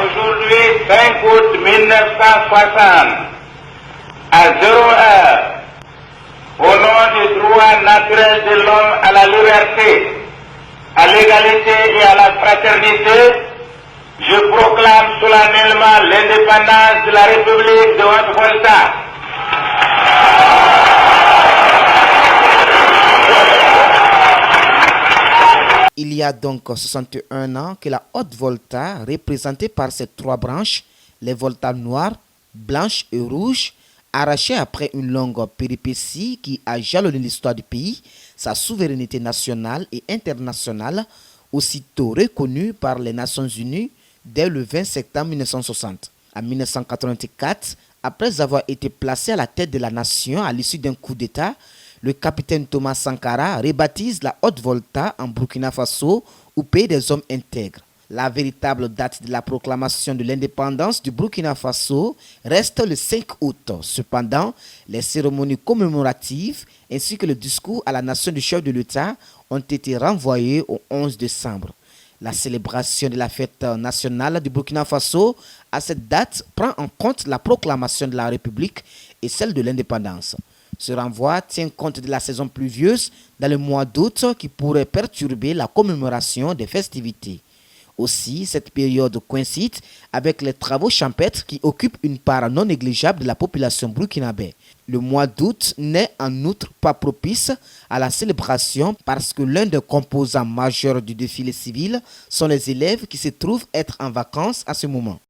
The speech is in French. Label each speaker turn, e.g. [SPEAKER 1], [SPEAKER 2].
[SPEAKER 1] Aujourd'hui, 5 août 1960, à 0h, au nom du droit naturel de l'homme à la liberté, à l'égalité et à la fraternité, je proclame solennellement l'indépendance de la République de Haute-Volta.
[SPEAKER 2] Il y a donc 61 ans que la Haute-Volta, représentée par ses 3 branches, les Voltas noires, blanches et rouges, arrachée après une longue péripétie qui a jalonné l'histoire du pays, sa souveraineté nationale et internationale, aussitôt reconnue par les Nations Unies dès le 20 septembre 1960. En 1984, après avoir été placé à la tête de la nation à l'issue d'un coup d'État, le capitaine Thomas Sankara rebaptise la Haute-Volta en Burkina Faso ou pays des hommes intègres. La véritable date de la proclamation de l'indépendance du Burkina Faso reste le 5 août. Cependant, les cérémonies commémoratives ainsi que le discours à la nation du chef de l'État ont été renvoyés au 11 décembre. La célébration de la fête nationale du Burkina Faso à cette date prend en compte la proclamation de la République et celle de l'indépendance. Ce renvoi tient compte de la saison pluvieuse dans le mois d'août qui pourrait perturber la commémoration des festivités. Aussi, cette période coïncide avec les travaux champêtres qui occupent une part non négligeable de la population burkinabé. Le mois d'août n'est en outre pas propice à la célébration parce que l'un des composants majeurs du défilé civil sont les élèves qui se trouvent être en vacances à ce moment.